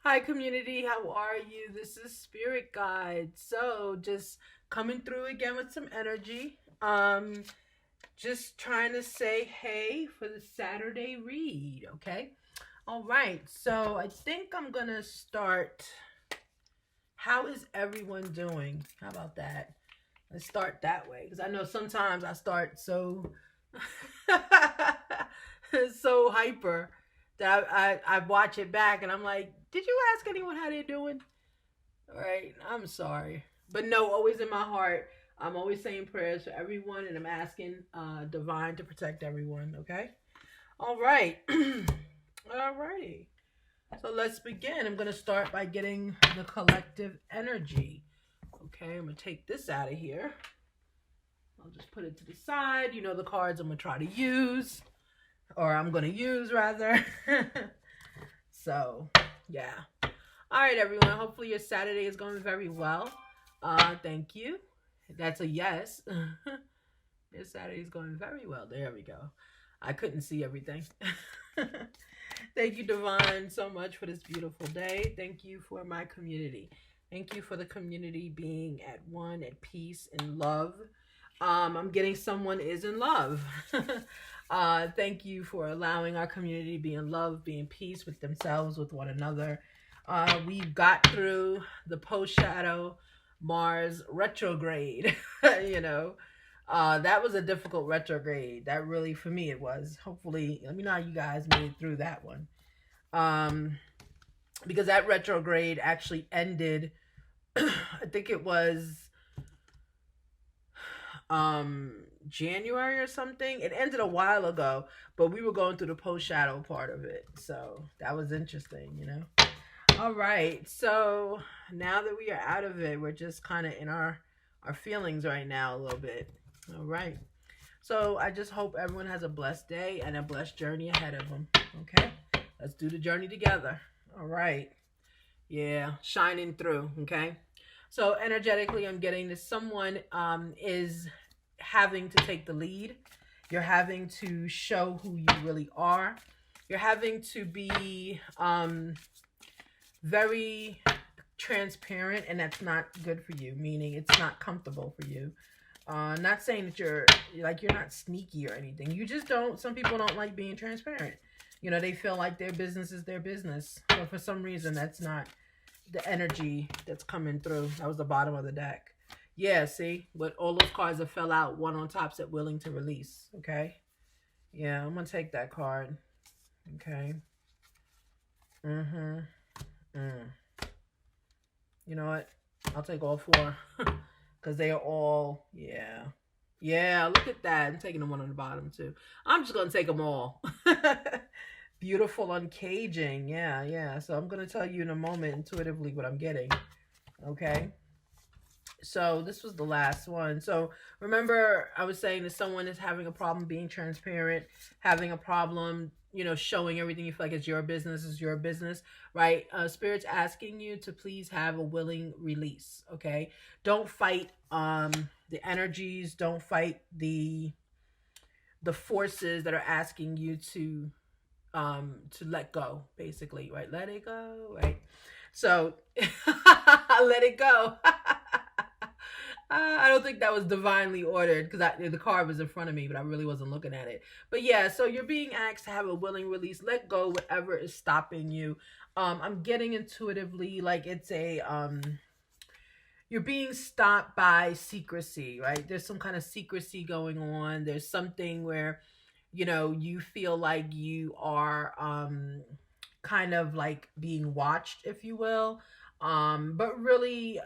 Hi, community. How are you? This is Spirit Guide. So, just coming through again with some energy. Just trying to say hey for the Saturday read, okay? All right. So, I think I'm going to start. How is everyone doing? How about that? Let's start that way because I know sometimes I start so so hyper that I watch it back and I'm like, did you ask anyone how they're doing? All right, I'm sorry, but no, always in my heart, I'm always saying prayers for everyone, and I'm asking divine to protect everyone. Okay, all right, all righty. So let's begin. I'm gonna start by getting the collective energy. Okay, I'm gonna take this out of here. I'll just put it to the side. You know the cards I'm gonna try to use, or I'm gonna use rather. So, yeah. All right, everyone. Hopefully your Saturday is going very well. Thank you. That's a yes. Your Saturday is going very well. There we go. I couldn't see everything. Thank you, Divine, so much for this beautiful day. Thank you for my community. Thank you for the community being at one, at peace, in love. I'm getting someone is in love. Thank you for allowing our community to be in love, be in peace with themselves, with one another. We got through the post shadow Mars retrograde. you know, that was a difficult retrograde. That really, for me, it was. Hopefully, let me know how you guys made it through that one. Um, because that retrograde actually ended. I think it was January or something. It ended a while ago, but we were going through the post shadow part of it. So that was interesting. All right. So now that we are out of it, we're just kind of in our feelings right now a little bit. All right. So I just hope everyone has a blessed day and a blessed journey ahead of them. Okay? Let's do the journey together. All right. Yeah, shining through, okay? So energetically I'm getting this someone is having to take the lead. You're having to show who you really are. You're having to be very transparent, and that's not good for you, meaning it's not comfortable for you. Not saying that you're not sneaky or anything. You just don't. Some people don't like being transparent. They feel like their business is their business, but for some reason that's not the energy that's coming through. That was the bottom of the deck. Yeah, see, but all those cards that fell out, one on top said willing to release. Okay. Yeah, I'm gonna take that card. Okay. Mm-hmm. Mm. You know what? I'll take all four. Because they are all, yeah. Yeah, look at that. I'm taking the one on the bottom too. I'm just gonna take them all. Beautiful uncaging. Yeah, yeah. So I'm gonna tell you in a moment intuitively what I'm getting. Okay. So this was the last one. So remember, I was saying that someone is having a problem being transparent, having a problem, showing everything you feel like it's your business is your business, right? Spirit's asking you to please have a willing release. Okay, don't fight the energies, don't fight the forces that are asking you to let go, basically, right? Let it go, right? So let it go. I don't think that was divinely ordered because the card was in front of me, but I really wasn't looking at it. But yeah, so you're being asked to have a willing release. Let go whatever is stopping you. I'm getting intuitively like it's a you're being stopped by secrecy, right? There's some kind of secrecy going on. There's something where you feel like you are kind of like being watched, if you will. But really,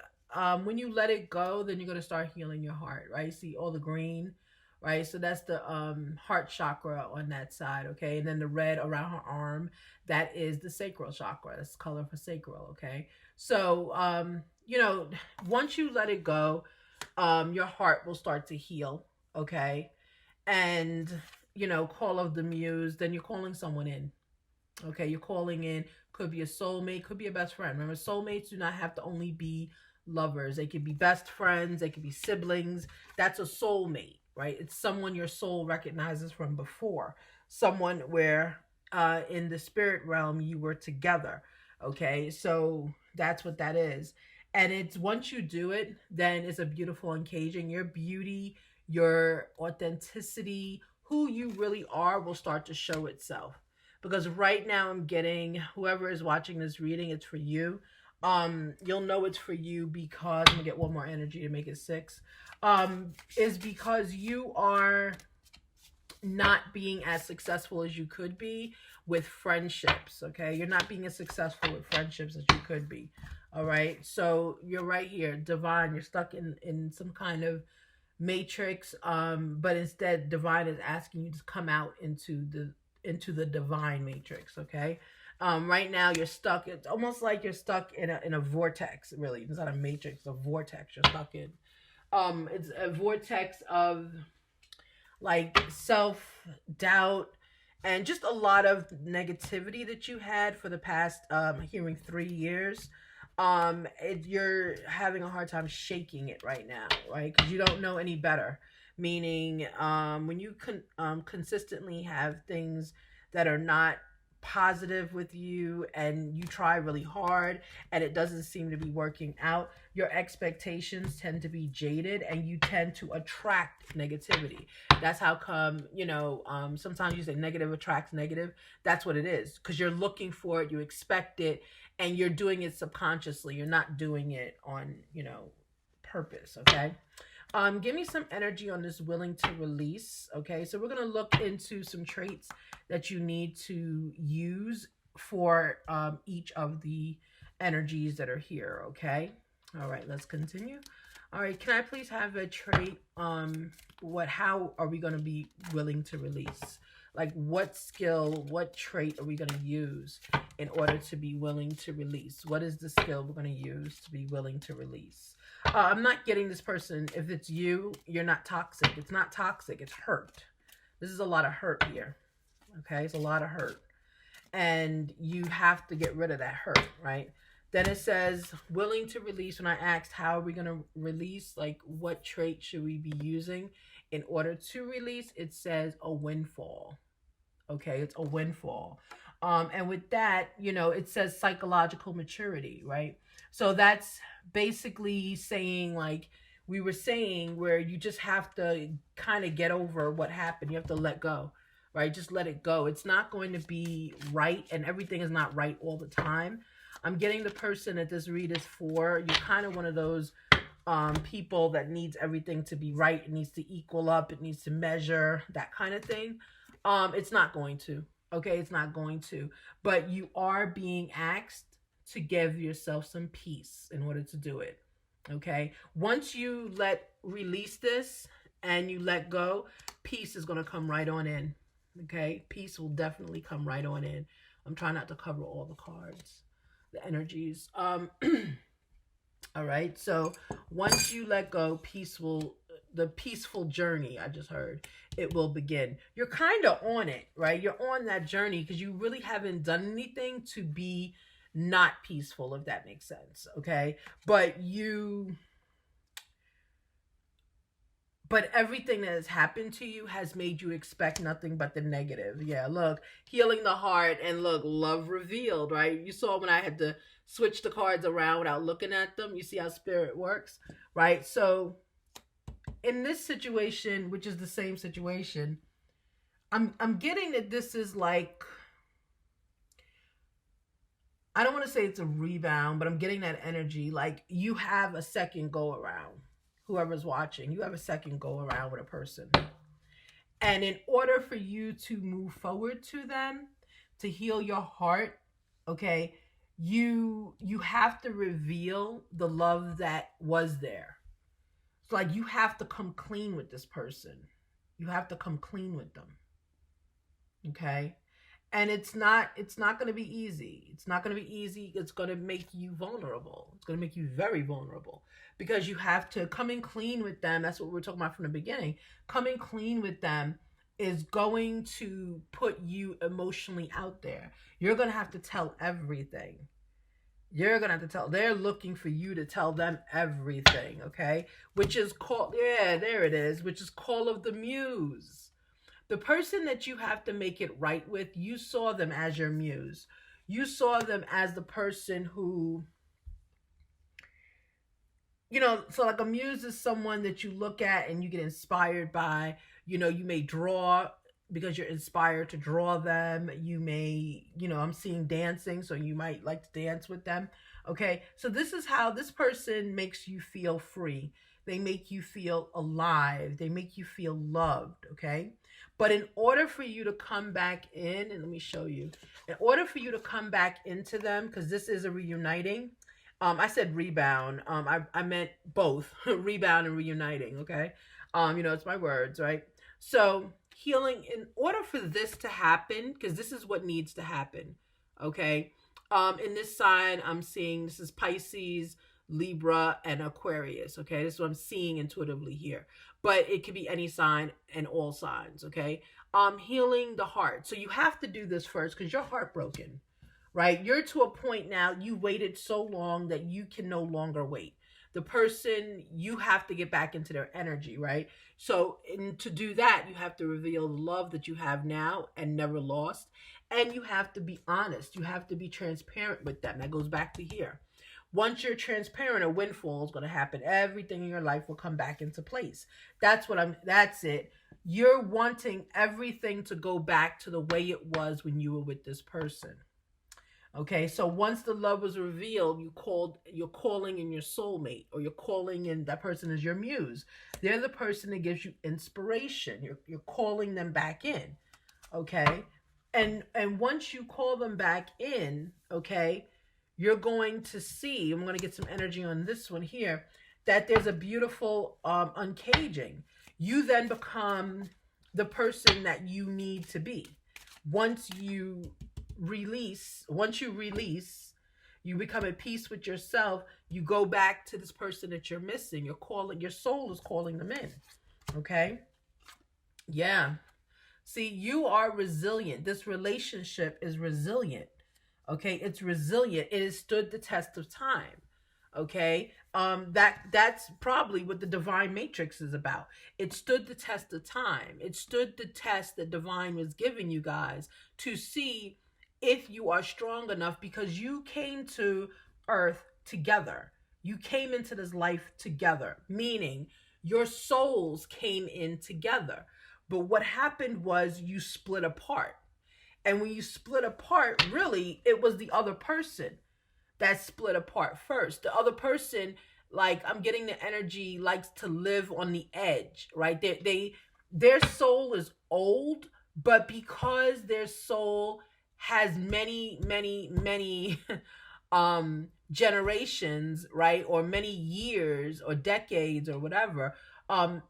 when you let it go, then you're going to start healing your heart, right? See all the green, right? So that's the heart chakra on that side, okay? And then the red around her arm, that is the sacral chakra. That's the color for sacral, okay? So, once you let it go, your heart will start to heal, okay? And, call of the muse, then you're calling someone in. Okay, you're calling in, could be a soulmate, could be a best friend. Remember, soulmates do not have to only be lovers. They could be best friends, they could be siblings. That's a soulmate, right? It's someone your soul recognizes from before. Someone where in the spirit realm you were together. Okay, so that's what that is. And it's once you do it, then it's a beautiful engaging. Your beauty, your authenticity, who you really are will start to show itself. Because right now I'm getting whoever is watching this reading, it's for you. You'll know it's for you because I'm gonna get one more energy to make it six. Is because you are not being as successful as you could be with friendships. Okay, you're not being as successful with friendships as you could be. All right, so you're right here, divine. You're stuck in some kind of matrix, but instead divine is asking you to come out into the divine matrix. Okay, right now you're stuck. It's almost like you're stuck in a vortex. Really, it's not a matrix, it's a vortex you're stuck in. It's a vortex of like self doubt and just a lot of negativity that you had for the past hearing 3 years. You're having a hard time shaking it right now, right? Because you don't know any better. Meaning, when you consistently have things that are not positive with you and you try really hard and it doesn't seem to be working out, your expectations tend to be jaded and you tend to attract negativity. That's how come, sometimes you say negative attracts negative. That's what it is, because you're looking for it, you expect it, and you're doing it subconsciously. You're not doing it on, purpose. Okay. Give me some energy on this willing to release. Okay, so we're gonna look into some traits that you need to use for each of the energies that are here. Okay, all right, let's continue. All right, can I please have a trait? How are we gonna be willing to release? Like, what skill, what trait are we gonna use in order to be willing to release? What is the skill we're gonna use to be willing to release? I'm not getting this person. If it's you, you're not toxic. It's not toxic. It's hurt. This is a lot of hurt here. Okay, it's a lot of hurt. And you have to get rid of that hurt, right? Then it says, willing to release. When I asked, how are we going to release? Like, what trait should we be using in order to release? It says a windfall. Okay, it's a windfall. And with that, it says psychological maturity, right? So that's basically saying, like we were saying, where you just have to kind of get over what happened. You have to let go, right? Just let it go. It's not going to be right, and everything is not right all the time. I'm getting the person that this read is for. You're kind of one of those people that needs everything to be right. It needs to equal up. It needs to measure, that kind of thing. It's not going to. Okay, it's not going to. But you are being asked to give yourself some peace in order to do it. Okay, once you release this and you let go, peace is going to come right on in. Okay, peace will definitely come right on in. I'm trying not to cover all the cards, the energies. All right, so once you let go, the peaceful journey, I just heard, it will begin. You're kind of on it, right? You're on that journey because you really haven't done anything to be not peaceful, if that makes sense. Okay, but everything that has happened to you has made you expect nothing but the negative. Yeah, look, healing the heart, and look, love revealed, right? You saw when I had to switch the cards around without looking at them. You see how spirit works, right? So in this situation, which is the same situation, I'm getting that this is like, I don't want to say it's a rebound, but I'm getting that energy. Like, you have a second go around. Whoever's watching, you have a second go around with a person. And in order for you to move forward to them, to heal your heart, okay, you have to reveal the love that was there. It's like you have to come clean with this person. You have to come clean with them. Okay? And it's not going to be easy. It's not going to be easy. It's going to make you vulnerable. It's going to make you very vulnerable because you have to come in clean with them. That's what we were talking about from the beginning. Coming clean with them is going to put you emotionally out there. You're going to have to tell everything. You're going to have to tell. They're looking for you to tell them everything, okay? Which is called, yeah, there it is, which is Call of the Muse. The person that you have to make it right with, you saw them as your muse. You saw them as the person who, you know, so like a muse is someone that you look at and you get inspired by. You know, you may draw because you're inspired to draw them. You may, you know, I'm seeing dancing, so you might like to dance with them. Okay, so this is how this person makes you feel free. They make you feel alive. They make you feel loved. Okay, but in order for you to come back in, and let me show you, in order for you to come back into them, because this is a reuniting, I said rebound. I meant both rebound and reuniting. Okay. You know, it's my words, right? So healing, in order for this to happen, because this is what needs to happen. Okay. In this sign, I'm seeing this is Pisces, Libra, and Aquarius. Okay. This is what I'm seeing intuitively here. But it could be any sign and all signs. Okay. Healing the heart. So you have to do this first because you're heartbroken, right? You're to a point now, you waited so long that you can no longer wait. The person, you have to get back into their energy, right? So, to do that, you have to reveal the love that you have now and never lost. And you have to be honest. You have to be transparent with them. That goes back to here. Once you're transparent, a windfall is going to happen. Everything in your life will come back into place. That's it. You're wanting everything to go back to the way it was when you were with this person. Okay, so once the love was revealed, you're calling in your soulmate, or you're calling in that person is your muse. They're the person that gives you inspiration. You're calling them back in. Okay? And once you call them back in, okay, you're going to see, I'm going to get some energy on this one here, that there's a beautiful uncaging. You then become the person that you need to be. Once you release, you become at peace with yourself. You go back to this person that you're missing. You're calling, your soul is calling them in. Okay? Yeah. See, you are resilient. This relationship is resilient. Okay? It's resilient. It has stood the test of time. Okay? That's probably what the divine matrix is about. It stood the test of time. It stood the test that divine was giving you guys to see if you are strong enough, because you came to earth together. You came into this life together, meaning your souls came in together. But what happened was you split apart. And when you split apart, really, it was the other person that split apart first. The other person, like, I'm getting the energy, likes to live on the edge, right? Their soul is old, but because their soul has many generations, right, or many years or decades or whatever,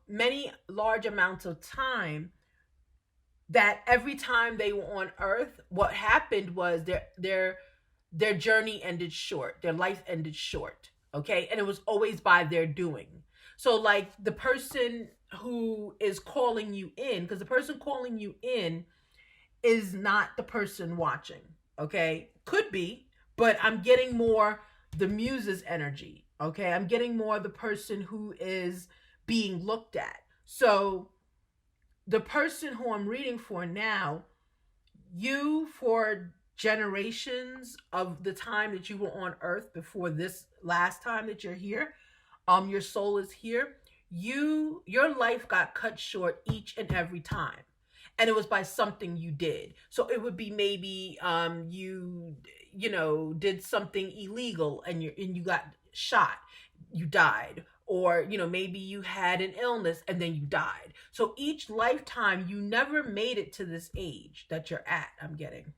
many large amounts of time, that every time they were on earth, what happened was their journey ended short, their life ended short. Okay, and it was always by their doing. So like the person who is calling you in, because the person calling you in is not the person watching. Okay, could be, but I'm getting more the muse's energy. Okay, I'm getting more the person who is being looked at. So the person who I'm reading for now, you, for generations of the time that you were on earth before this last time that you're here, your soul is here, your life got cut short each and every time, and it was by something you did. So it would be maybe you know, did something illegal and you got shot, you died. Or, you know, maybe you had an illness and then you died. So each lifetime, you never made it to this age that you're at, I'm getting.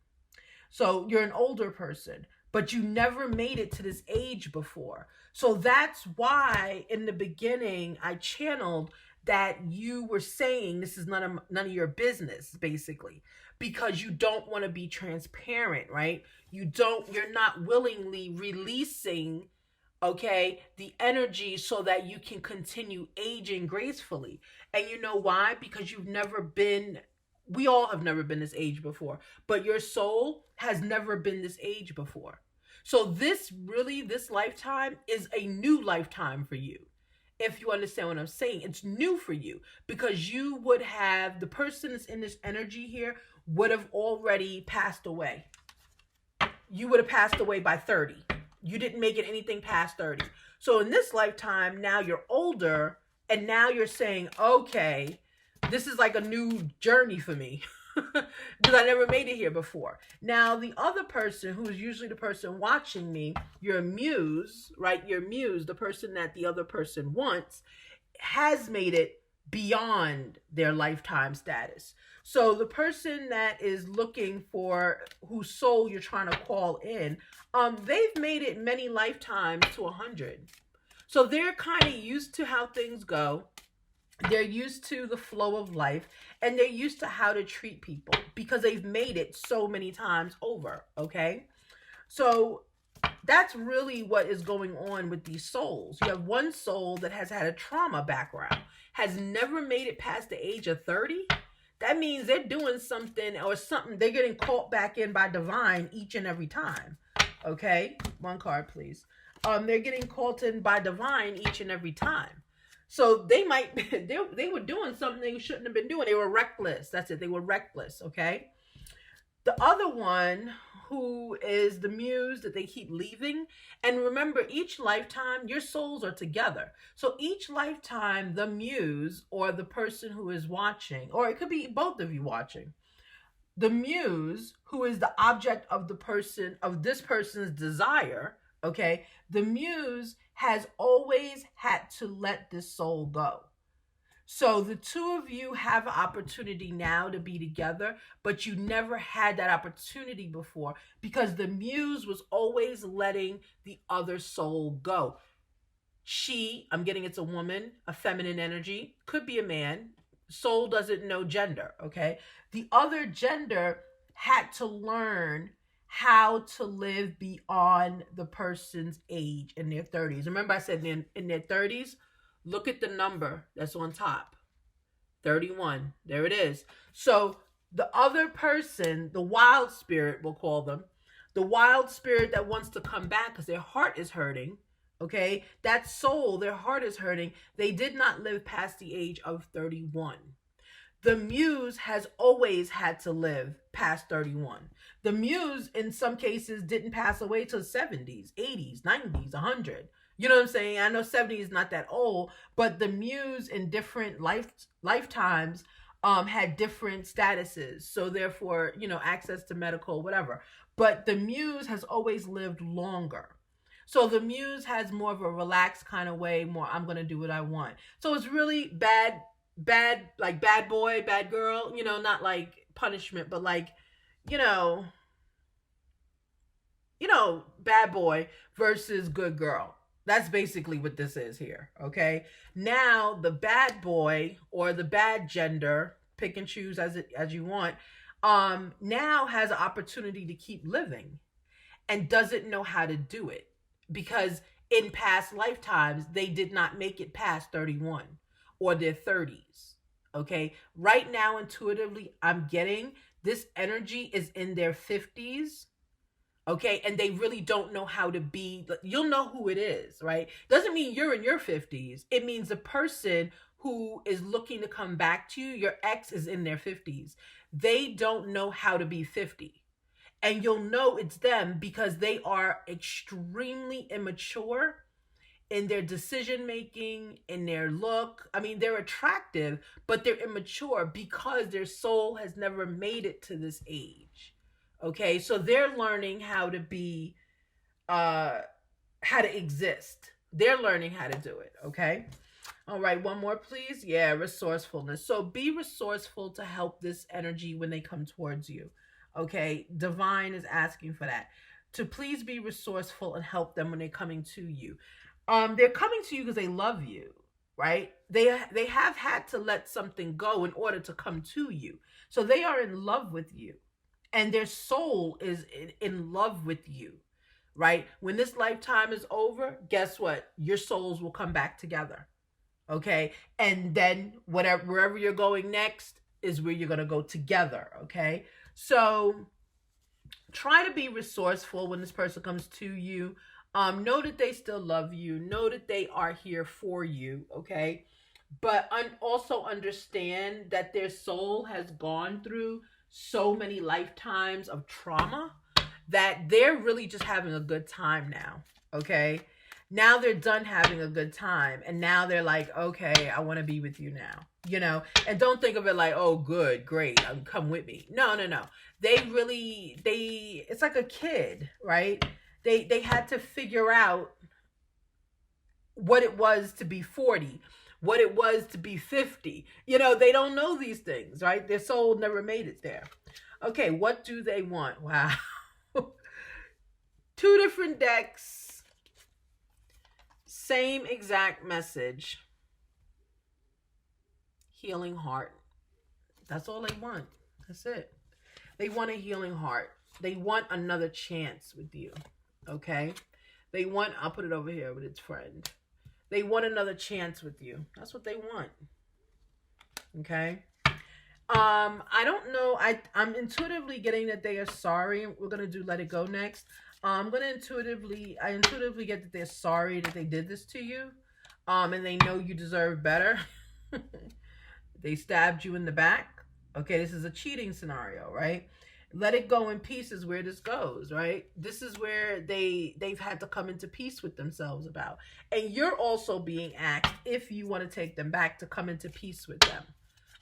So you're an older person, but you never made it to this age before. So that's why in the beginning, I channeled that you were saying this is none of your business, basically, because you don't want to be transparent, right? You're not willingly releasing, okay, the energy so that you can continue aging gracefully. And you know why? Because we all have never been this age before, but your soul has never been this age before. So this lifetime is a new lifetime for you. If you understand what I'm saying, it's new for you, because the person that's in this energy here would have already passed away. you would have passed away by 30. You didn't make it anything past 30. So in this lifetime, now you're older, and now you're saying, okay, this is like a new journey for me. Because I never made it here before. Now, the other person, who is usually the person watching me, your muse, right? Your muse, the person that the other person wants, has made it beyond their lifetime status. So the person that is looking for whose soul you're trying to call in, they've made it many lifetimes to 100. So they're kind of used to how things go. They're used to the flow of life, and they're used to how to treat people because they've made it so many times over. Okay. So that's really what is going on with these souls. You have one soul that has had a trauma background, has never made it past the age of 30. That means they're doing something or something. They're getting caught back in by divine each and every time. Okay. One card, please. They're getting caught in by divine each and every time. So they might, they were doing something they shouldn't have been doing. They were reckless. That's it. They were reckless. Okay. The other one, who is the muse that they keep leaving. And remember, each lifetime, your souls are together. So each lifetime, the muse or the person who is watching, or it could be both of you watching, the muse, who is the object of the person, of this person's desire, okay, the muse has always had to let this soul go. So the two of you have an opportunity now to be together, but you never had that opportunity before because the muse was always letting the other soul go. She, I'm getting it's a woman, a feminine energy, could be a man. Soul doesn't know gender, okay? The other gender had to learn how to live beyond the person's age in their 30s. Remember I said in their 30s? Look at the number that's on top. 31. There it is. So the other person, the wild spirit, we'll call them, the wild spirit that wants to come back because their heart is hurting, okay? That soul, their heart is hurting. They did not live past the age of 31. The muse has always had to live past 31. The muse, in some cases, didn't pass away till 70s, 80s, 90s, 100. You know what I'm saying? I know 70 is not that old, but the muse in different lifetimes had different statuses. So therefore, access to medical, whatever. But the muse has always lived longer. So the muse has more of a relaxed kind of way, more I'm going to do what I want. So it's really bad, like bad boy, bad girl, not like punishment, but like, bad boy versus good girl. That's basically what this is here, okay? Now, the bad boy or the bad gender, pick and choose as you want, now has an opportunity to keep living and doesn't know how to do it because in past lifetimes, they did not make it past 31 or their 30s, okay? Right now, intuitively, I'm getting this energy is in their 50s. Okay, and they really don't know how to be. You'll know who it is, right? Doesn't mean you're in your 50s. It means the person who is looking to come back to you, your ex, is in their 50s. They don't know how to be 50. And you'll know it's them because they are extremely immature in their decision making, in their look. I mean, they're attractive, but they're immature because their soul has never made it to this age. Okay, so they're learning how to be, how to exist. They're learning how to do it, okay? All right, one more, please. Yeah, resourcefulness. So be resourceful to help this energy when they come towards you, okay? Divine is asking for that. To please be resourceful and help them when they're coming to you. They're coming to you because they love you, right? They have had to let something go in order to come to you. So they are in love with you. And their soul is in love with you, right? When this lifetime is over, guess what? Your souls will come back together, okay? And then wherever you're going next is where you're going to go together, okay? So try to be resourceful when this person comes to you. Know that they still love you. Know that they are here for you, okay? But also understand that their soul has gone through so many lifetimes of trauma that they're really just having a good time now. Okay. Now they're done having a good time. And now they're like, okay, I want to be with you now. And don't think of it like, oh, good, great, come with me. No, no, no. It's like a kid, right? They had to figure out what it was to be 40, what it was to be 50. They don't know these things, right? Their soul never made it there. Okay, what do they want? Wow. Two different decks, same exact message. Healing heart. That's all they want. That's it. They want a healing heart. They want another chance with you. Okay? I'll put it over here with its friend. They want another chance with you. That's what they want. Okay? I don't know. I'm intuitively getting that they are sorry. We're gonna do Let It Go next. I intuitively get that they're sorry that they did this to you. And they know you deserve better. They stabbed you in the back. Okay, this is a cheating scenario, right? Let it go in peace is where this goes, right? This is where they've had to come into peace with themselves about. And you're also being asked, if you want to take them back, to come into peace with them.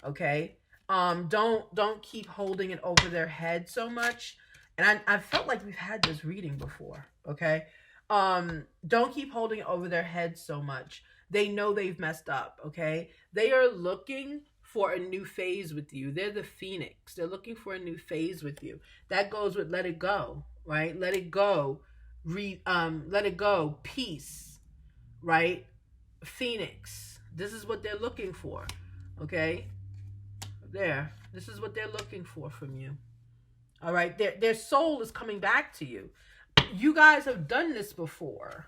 Okay? Don't keep holding it over their head so much. And I felt like we've had this reading before, okay? Don't keep holding it over their head so much. They know they've messed up, okay? They are looking for a new phase with you. They're the phoenix. They're looking for a new phase with you. That goes with Let It Go, right? Let it go. Let it go. Peace, right? Phoenix. This is what they're looking for, okay? There. This is what they're looking for from you. All right? Their soul is coming back to you. You guys have done this before.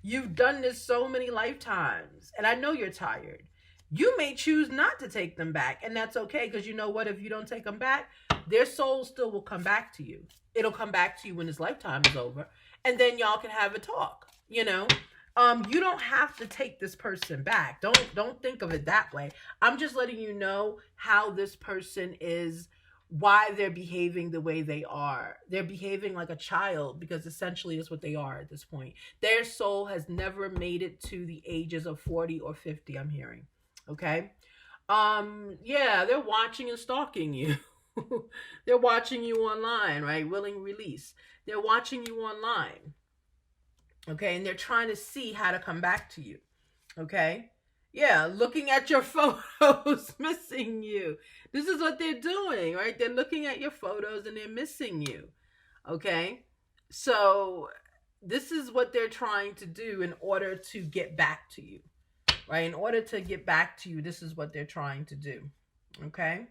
You've done this so many lifetimes. And I know you're tired. You may choose not to take them back, and that's okay, because you know what? If you don't take them back, their soul still will come back to you. It'll come back to you when this lifetime is over, and then y'all can have a talk. You don't have to take this person back. Don't think of it that way. I'm just letting you know how this person is, why they're behaving the way they are. They're behaving like a child, because essentially is what they are at this point. Their soul has never made it to the ages of 40 or 50, I'm hearing. Okay? Yeah, they're watching and stalking you. They're watching you online, right? Willing release. They're watching you online. Okay? And they're trying to see how to come back to you. Okay? Yeah, looking at your photos, missing you. This is what they're doing, right? They're looking at your photos and they're missing you. Okay? So, this is what they're trying to do in order to get back to you. Right? In order to get back to you, this is what they're trying to do. Okay?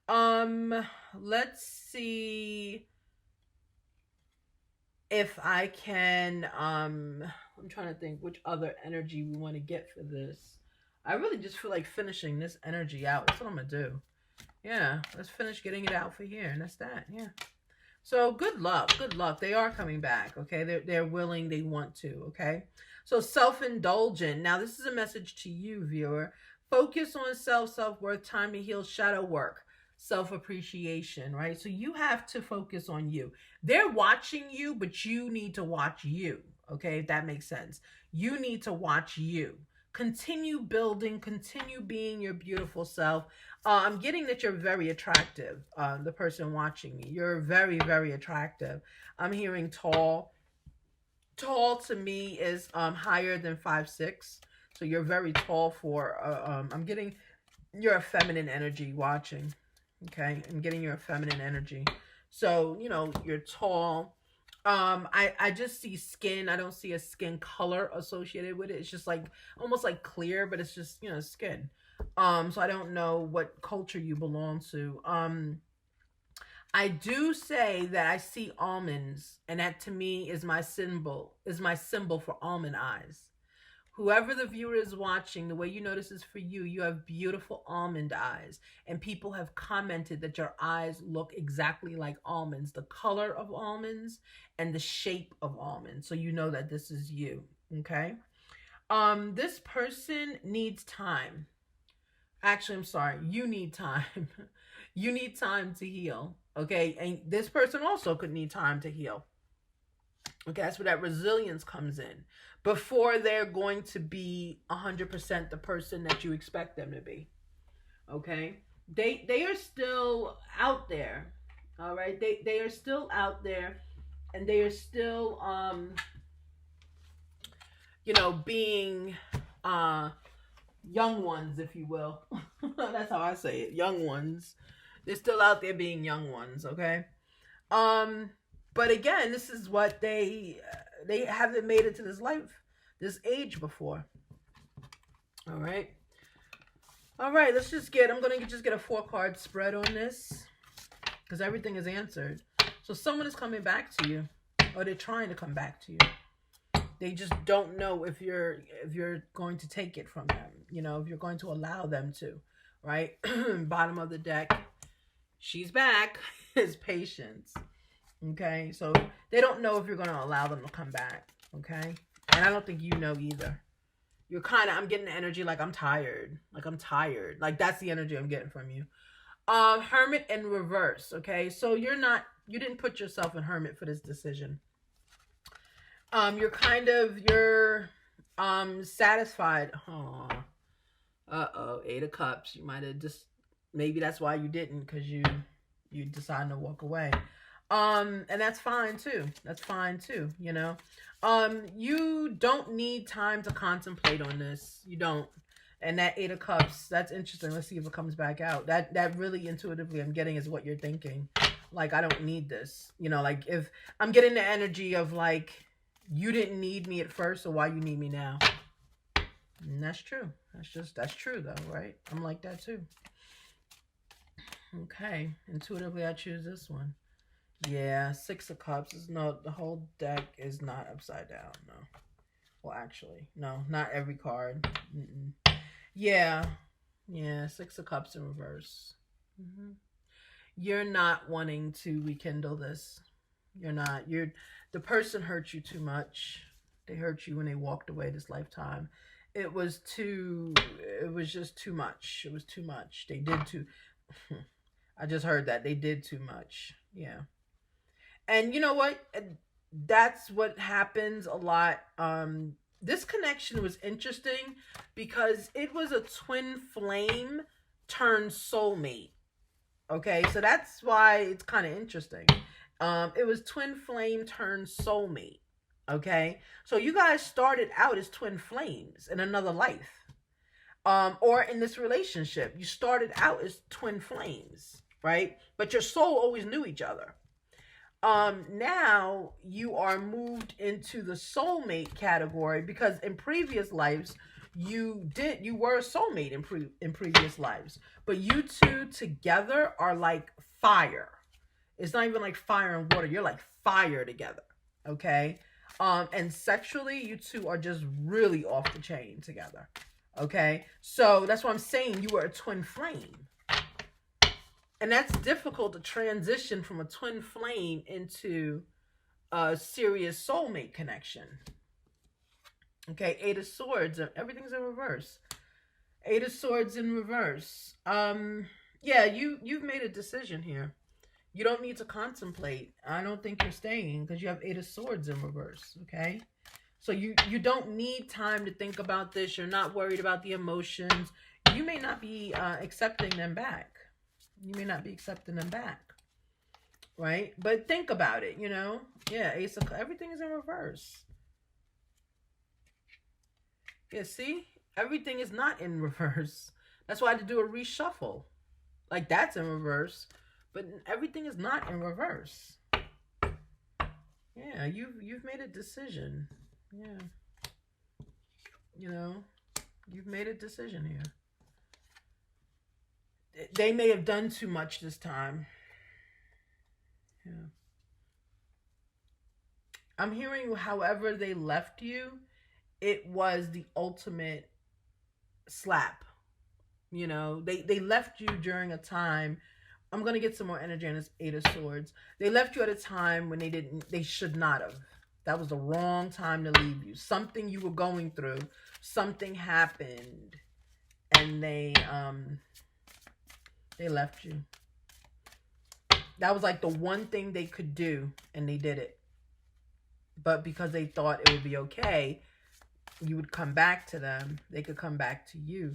Let's see if I can, I'm trying to think which other energy we want to get for this. I really just feel like finishing this energy out. That's what I'm going to do. Yeah, let's finish getting it out for here. And that's that. Yeah. So good luck. Good luck. They are coming back. Okay. They're willing. They want to. Okay. So self-indulgent. Now this is a message to you, viewer. Focus on self-worth, time to heal, shadow work, self-appreciation, right? So you have to focus on you. They're watching you, but you need to watch you. Okay. If that makes sense. You need to watch you. Continue building, continue being your beautiful self. I'm getting that you're very attractive. The person watching me, you're very, very attractive. I'm hearing tall. Tall to me is higher than 5'6". So you're very tall for, I'm getting your feminine energy watching. Okay. I'm getting your feminine energy. So, you're tall. I just see skin. I don't see a skin color associated with it. It's just like almost like clear, but it's just, skin. So I don't know what culture you belong to. I do say that I see almonds, and that to me is my symbol for almond eyes. Whoever the viewer is watching, the way you know this is for you, you have beautiful almond eyes. And people have commented that your eyes look exactly like almonds, the color of almonds and the shape of almonds. So you know that this is you, okay? This person needs time. Actually, I'm sorry, you need time. You need time to heal. Okay. And this person also could need time to heal. Okay. That's where that resilience comes in before they're going to be 100% the person that you expect them to be. Okay. They are still out there. All right. They are still out there, and they are still being young ones, if you will. That's how I say it. Young ones. They're still out there being young ones, okay? Um but again, this is what they haven't made it to this life, this age before. All right. All right, let's just get I'm going to just get a 4-card spread on this because everything is answered. So someone is coming back to you, or they're trying to come back to you. They just don't know if you're going to take it from them, if you're going to allow them to, right? Bottom of the deck, she's back, is patience. Okay, so they don't know if you're going to allow them to come back. Okay, and I don't think you know either. You're I'm getting the energy like I'm tired. Like that's the energy I'm getting from you. Hermit in reverse. Okay, so you didn't put yourself in hermit for this decision. You're satisfied. Oh, 8 of Cups. You might have maybe that's why you didn't, because you decided to walk away. And that's fine too. You don't need time to contemplate on this. You don't. And that 8 of Cups, that's interesting. Let's see if it comes back out. That really intuitively I'm getting is what you're thinking. Like, I don't need this. Like, if I'm getting the energy of like, you didn't need me at first, so why you need me now? And that's true. That's true though, right? I'm like that too. Okay. Intuitively, I choose this one. Yeah, 6 of Cups. The whole deck is not upside down. No. Well, actually, no, not every card. Mm-mm. Yeah. 6 of Cups in reverse. Mm-hmm. You're not wanting to rekindle this. You're not. The person hurt you too much. They hurt you when they walked away this lifetime. It was just too much. It was too much. They did too. I just heard that. They did too much. Yeah. And you know what? That's what happens a lot. This connection was interesting because it was a twin flame turned soulmate. Okay, so that's why it's kind of interesting. It was twin flame turned soulmate. Okay, so you guys started out as twin flames in another life, or in this relationship, you started out as twin flames, right? But your soul always knew each other. Now you are moved into the soulmate category because in previous lives you were a soulmate in previous lives, but you two together are like fire. It's not even like fire and water. You're like fire together. Okay. And sexually, you two are just really off the chain together. Okay. So that's what I'm saying. You were a twin flame. And that's difficult to transition from a twin flame into a serious soulmate connection. Okay, 8 of Swords. Everything's in reverse. 8 of Swords in reverse. Yeah, you've made a decision here. You don't need to contemplate. I don't think you're staying because you have 8 of Swords in reverse. Okay, so you don't need time to think about this. You're not worried about the emotions. You may not be accepting them back. Right? But think about it, Yeah, Ace of everything is in reverse. Yeah, see? Everything is not in reverse. That's why I had to do a reshuffle. Like, that's in reverse. But everything is not in reverse. Yeah, you've made a decision. Yeah. You've made a decision here. They may have done too much this time. Yeah. I'm hearing however they left you, it was the ultimate slap. They left you during a time. I'm going to get some more energy on this 8 of Swords. They left you at a time when they should not have. That was the wrong time to leave you. Something you were going through, something happened, and they left you. That was like the one thing they could do, and they did it. But because they thought it would be okay, you would come back to them. They could come back to you.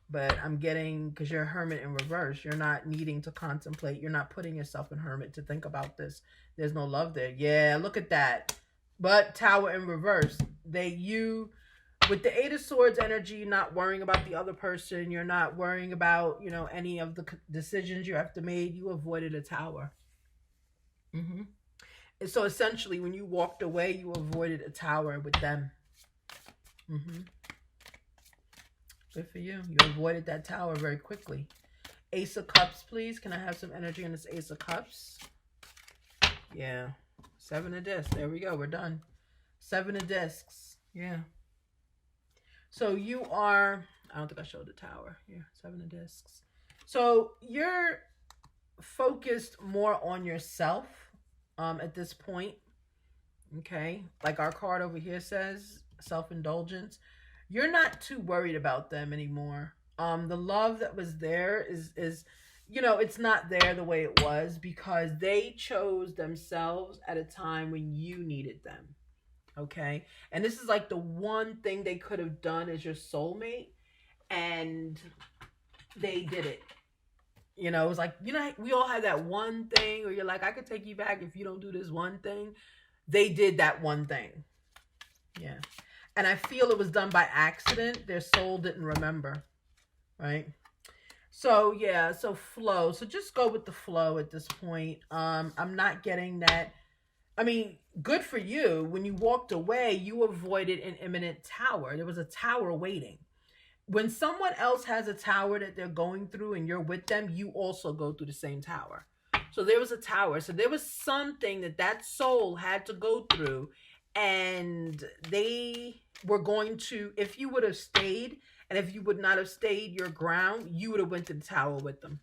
But I'm getting, because you're a hermit in reverse, you're not needing to contemplate. You're not putting yourself in hermit to think about this. There's no love there. Yeah, look at that. But Tower in reverse. With the Eight of Swords energy, you're not worrying about the other person. You're not worrying about, any of the decisions you have to make. You avoided a Tower. Mm-hmm. And so essentially, when you walked away, you avoided a Tower with them. Mm-hmm. Good for you. You avoided that Tower very quickly. Ace of Cups, please. Can I have some energy on this Ace of Cups? Yeah. Seven of Discs. There we go. We're done. Seven of Discs. Yeah. So you are... I don't think I showed the Tower. Yeah. Seven of Discs. So you're focused more on yourself at this point. Okay. Like our card over here says, self-indulgence. You're not too worried about them anymore. The love that was there is it's not there the way it was because they chose themselves at a time when you needed them. Okay? And this is like the one thing they could have done as your soulmate, and they did it. It was like, we all have that one thing where you're like, I could take you back if you don't do this one thing. They did that one thing. Yeah. And I feel it was done by accident. Their soul didn't remember. Right? So, yeah. So, flow. So, just go with the flow at this point. I'm not getting that. I mean, good for you. When you walked away, you avoided an imminent Tower. There was a Tower waiting. When someone else has a Tower that they're going through and you're with them, you also go through the same Tower. So, there was a Tower. So, there was something that soul had to go through. And they were going to, if you would have stayed, and if you would not have stayed your ground, you would have went to the Tower with them.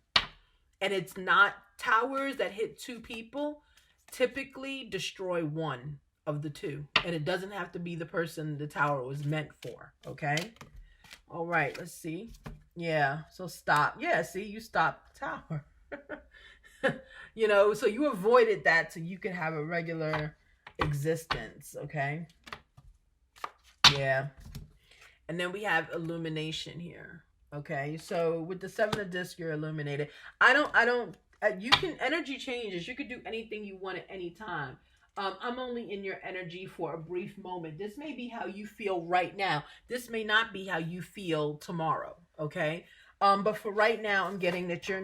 And it's not towers that hit two people, typically destroy one of the two. And it doesn't have to be the person the Tower was meant for, okay? All right, let's see. Yeah, so stop. Yeah, see, you stopped the Tower. So you avoided that so you could have a regular existence, okay? Yeah. And then we have illumination here, okay? So with the Seven of Discs, you're illuminated. You can, energy changes. You could do anything you want at any time. I'm only in your energy for a brief moment. This may be how you feel right now. This may not be how you feel tomorrow, okay? But for right now, I'm getting that you're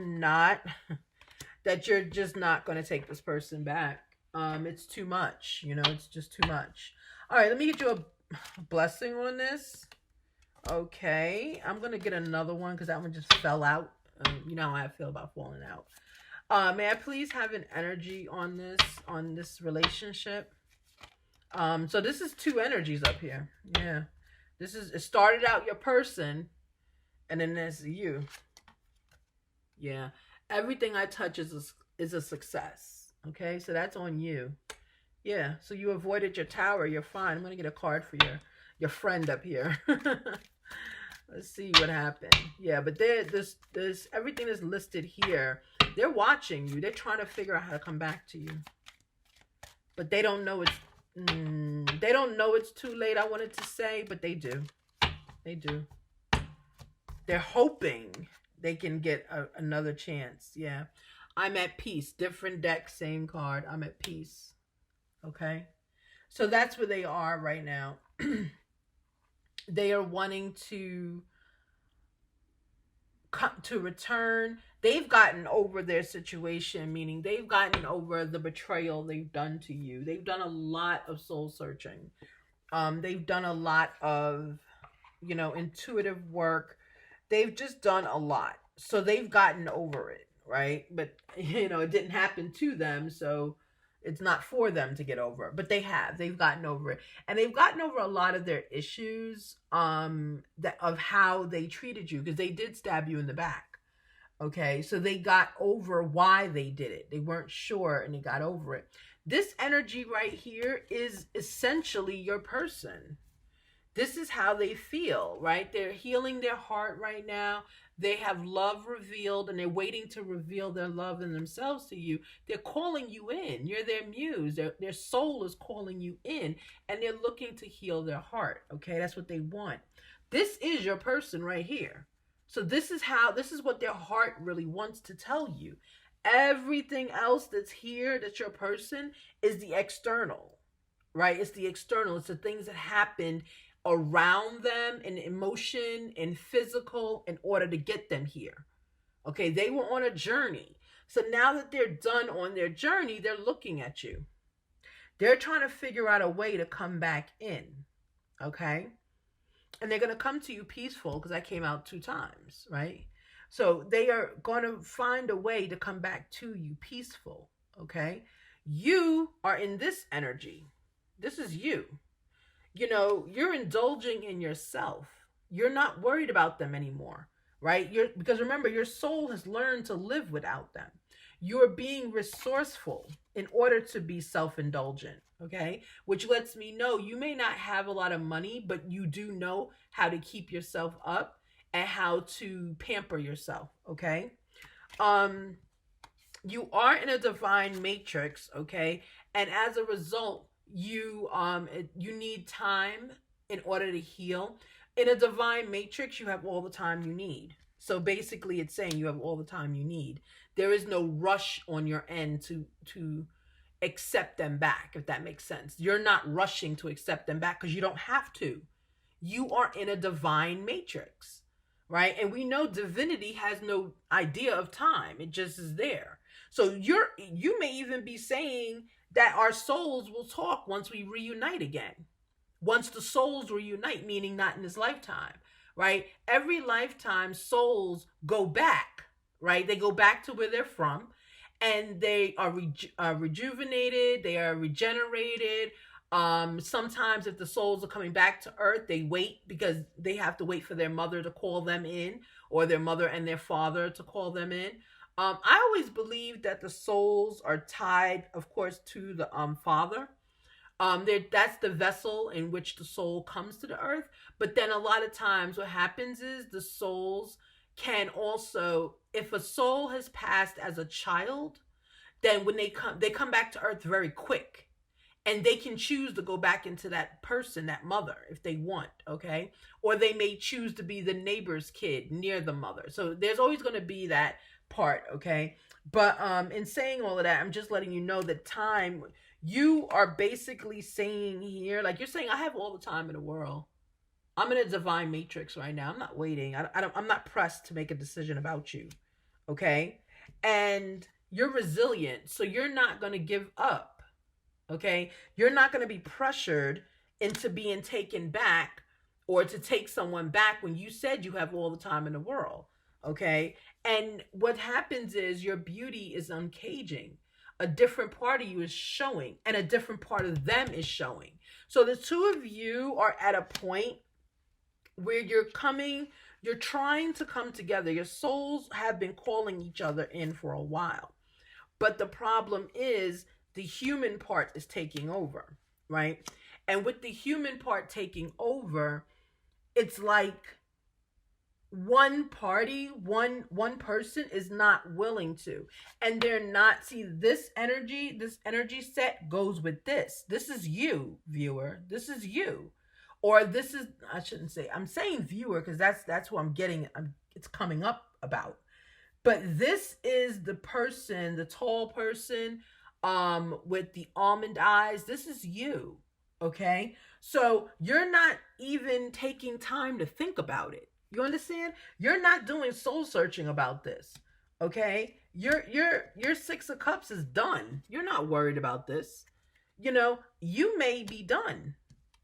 just not going to take this person back. It's too much, it's just too much. All right, let me get you a blessing on this. Okay, I'm going to get another one because that one just fell out. You know how I feel about falling out. May I please have an energy on this relationship? So this is two energies up here. Yeah. It started out your person, and then there's you. Yeah. Everything I touch is a success. Okay, so that's on you. Yeah, so you avoided your Tower. You're fine. I'm going to get a card for your friend up here. Let's see what happened. Yeah, but there's everything is listed here. They're watching you. They're trying to figure out how to come back to you. But they don't know it's too late, I wanted to say, but they do. They do. They're hoping they can get another chance. Yeah. I'm at peace. Different deck, same card. I'm at peace. Okay? So that's where they are right now. They are wanting to return. They've gotten over their situation, meaning they've gotten over the betrayal they've done to you. They've done a lot of soul searching. They've done a lot of, intuitive work. They've just done a lot. So they've gotten over it. Right? But, it didn't happen to them, so it's not for them to get over it. But they've gotten over it. And they've gotten over a lot of their issues of how they treated you, because they did stab you in the back. Okay? So they got over why they did it. They weren't sure, and they got over it. This energy right here is essentially your person. This is how they feel, right? They're healing their heart right now. They have love revealed and they're waiting to reveal their love in themselves to you. They're calling you in. You're their muse. Their soul is calling you in and they're looking to heal their heart. Okay, that's what they want. This is your person right here. So this is what their heart really wants to tell you. Everything else that's here, that's your person, is the external, right? It's the external. It's the things that happened around them in emotion and physical in order to get them here. Okay, they were on a journey. So now that they're done on their journey, they're looking at you. They're trying to figure out a way to come back in. Okay? And they're going to come to you peaceful because I came out 2 times, right? So they are going to find a way to come back to you peaceful. Okay? You are in this energy. This is you. You're indulging in yourself. You're not worried about them anymore, right? Because remember, your soul has learned to live without them. You're being resourceful in order to be self-indulgent, okay? Which lets me know you may not have a lot of money, but you do know how to keep yourself up and how to pamper yourself, okay? You are in a divine matrix, okay? And as a result, you need time in order to heal. In a divine matrix, you have all the time you need. So basically it's saying you have all the time you need. There is no rush on your end to accept them back, if that makes sense. You're not rushing to accept them back because you don't have to. You are in a divine matrix, right? And we know divinity has no idea of time. It just is there. So you may even be saying that our souls will talk once we reunite again. Once the souls reunite, meaning not in this lifetime, right? Every lifetime, souls go back, right? They go back to where they're from, and they are rejuvenated, they are regenerated. Sometimes if the souls are coming back to earth, they wait because they have to wait for their mother to call them in, or their mother and their father to call them in. I always believe that the souls are tied, of course, to the father. That's the vessel in which the soul comes to the earth. But then a lot of times what happens is the souls can also, if a soul has passed as a child, then when they come back to earth very quick. And they can choose to go back into that person, that mother, if they want, okay? Or they may choose to be the neighbor's kid near the mother. So there's always going to be that part, okay? But in saying all of that, I'm just letting you know that time, you are basically saying here, like you're saying, I have all the time in the world. I'm in a divine matrix right now. I'm not waiting. I'm not pressed to make a decision about you, okay? And you're resilient, so you're not going to give up, okay? You're not going to be pressured into being taken back or to take someone back when you said you have all the time in the world, okay? And what happens is your beauty is uncaging. A different part of you is showing, and a different part of them is showing. So the two of you are at a point where you're trying to come together. Your souls have been calling each other in for a while. But the problem is the human part is taking over, right? And with the human part taking over, it's like one party, one person is not willing to, and they're not, see, this energy set goes with this. This is you, viewer. This is you. Or this is, I shouldn't say, I'm saying viewer because that's who I'm getting, it's coming up about. But this is the person, the tall person with the almond eyes. This is you, okay? So you're not even taking time to think about it. You understand? You're not doing soul searching about this, okay? Your 6 of Cups is done. You're not worried about this. You may be done.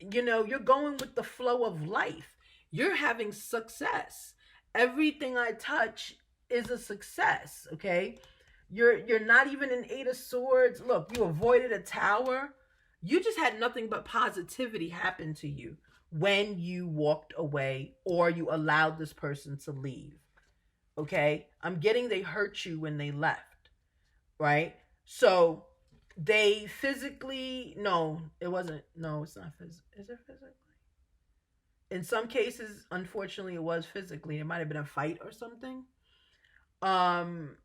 You're going with the flow of life. You're having success. Everything I touch is a success, okay? You're not even an 8 of Swords. Look, you avoided a tower. You just had nothing but positivity happen to you when you walked away or you allowed this person to leave, okay? I'm getting they hurt you when they left, right? So they physically, no, it wasn't, no, it's not physically. Is it physically? In some cases, unfortunately, it was physically. It might have been a fight or something. Um,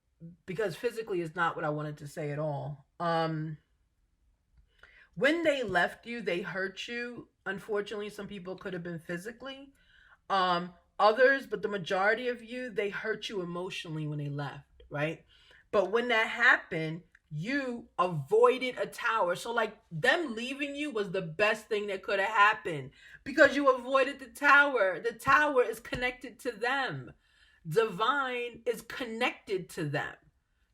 because physically is not what I wanted to say at all. When they left you, they hurt you. Unfortunately, some people could have been physically. Um, Others, but the majority of you, they hurt you emotionally when they left, right? But when that happened, you avoided a tower. So, like, them leaving you was the best thing that could have happened because you avoided the tower. The tower is connected to them, divine is connected to them.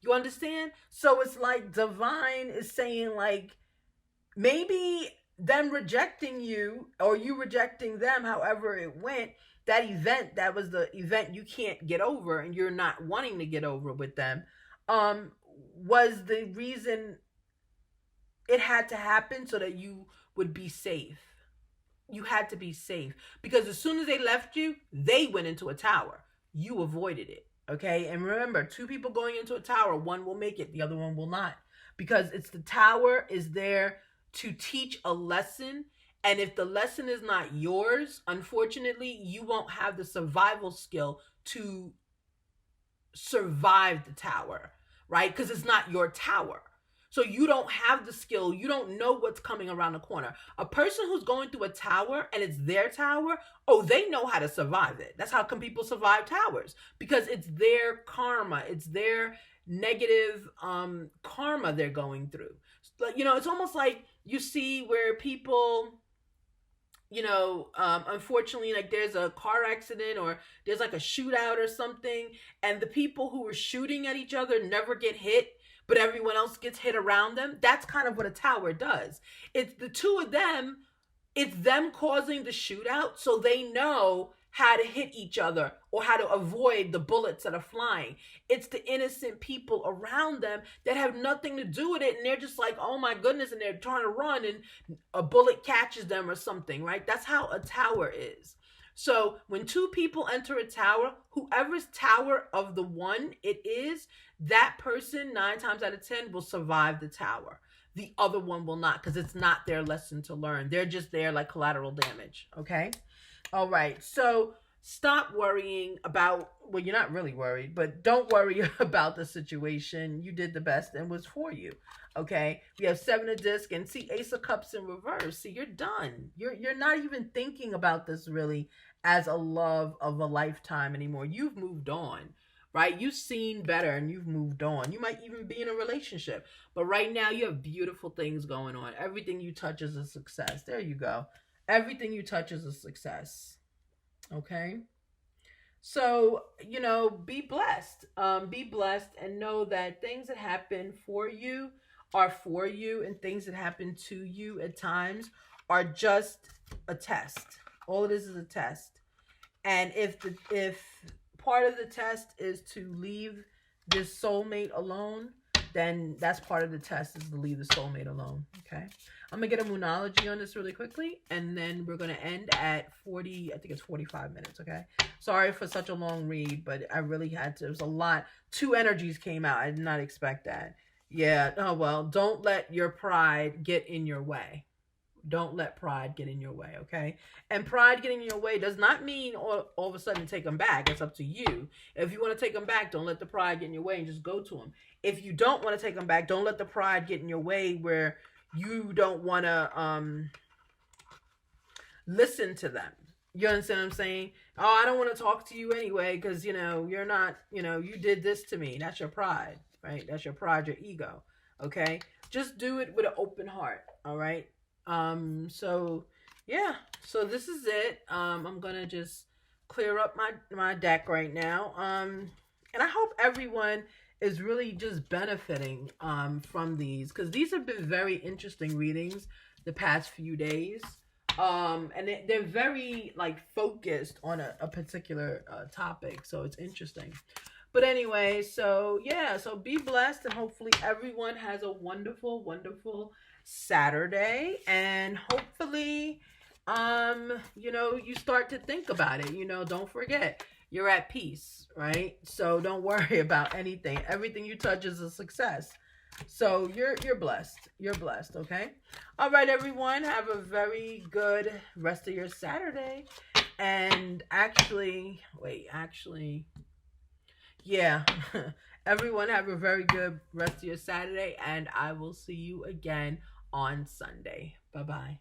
You understand? So it's like divine is saying, like, maybe them rejecting you or you rejecting them, however it went, that event, that was the event you can't get over and you're not wanting to get over with them, um was the reason it had to happen so that you would be safe. You had to be safe because as soon as they left you, they went into a tower. You avoided it. Okay. And remember, two people going into a tower, one will make it, the other one will not. Because it's the tower is there to teach a lesson. And if the lesson is not yours, unfortunately, you won't have the survival skill to survive the tower, right? Because it's not your tower. So you don't have the skill. You don't know what's coming around the corner. A person who's going through a tower and it's their tower, oh, they know how to survive it. That's how come people survive towers, because it's their karma. It's their negative karma they're going through. It's almost like you see where people, unfortunately, like there's a car accident or there's like a shootout or something, and the people who are shooting at each other never get hit, but everyone else gets hit around them. That's kind of what a tower does. It's the two of them, it's them causing the shootout, so they know how to hit each other or how to avoid the bullets that are flying. It's the innocent people around them that have nothing to do with it, and they're just like, oh my goodness, and they're trying to run and a bullet catches them or something, right? That's how a tower is. So when two people enter a tower, whoever's tower of the one it is, that person 9 times out of 10 will survive the tower. The other one will not, because it's not their lesson to learn. They're just there like collateral damage. Okay. All right. So stop worrying about, well, you're not really worried, but don't worry about the situation. You did the best and was for you. Okay. We have 7 of disc and see Ace of Cups in reverse. See, you're done. You're not even thinking about this really as a love of a lifetime anymore. You've moved on, right? You've seen better and you've moved on. You might even be in a relationship, but right now you have beautiful things going on. Everything you touch is a success. There you go. Everything you touch is a success. Okay. So, be blessed. Be blessed and know that things that happen for you are for you, and things that happen to you at times are just a test. All it is a test. And if part of the test is to leave this soulmate alone, then that's part of the test, is to leave the soulmate alone. Okay. I'm going to get a Moonology on this really quickly, and then we're going to end at 40, I think it's 45 minutes, okay? Sorry for such a long read, but I really had to. It was a lot. 2 energies came out. I did not expect that. Yeah, oh well, don't let your pride get in your way. Don't let pride get in your way, okay? And pride getting in your way does not mean all of a sudden take them back. It's up to you. If you want to take them back, don't let the pride get in your way and just go to them. If you don't want to take them back, don't let the pride get in your way where you don't want to listen to them. You understand what I'm saying? Oh, I don't want to talk to you anyway because, you're not, you did this to me. That's your pride, right? That's your pride, your ego, okay? Just do it with an open heart, all right? So yeah, so this is it. I'm gonna just clear up my deck right now. And I hope everyone is really just benefiting from these, because these have been very interesting readings the past few days. And they're very like focused on a particular topic, so it's interesting. But anyway, so yeah, so be blessed, and hopefully everyone has a wonderful, wonderful Saturday, and hopefully you start to think about it. Don't forget, you're at peace, right? So don't worry about anything. Everything you touch is a success. So you're blessed. You're blessed, okay? All right, everyone, have a very good rest of your Saturday, And actually, yeah. Everyone have a very good rest of your Saturday, and I will see you again on Sunday. Bye bye.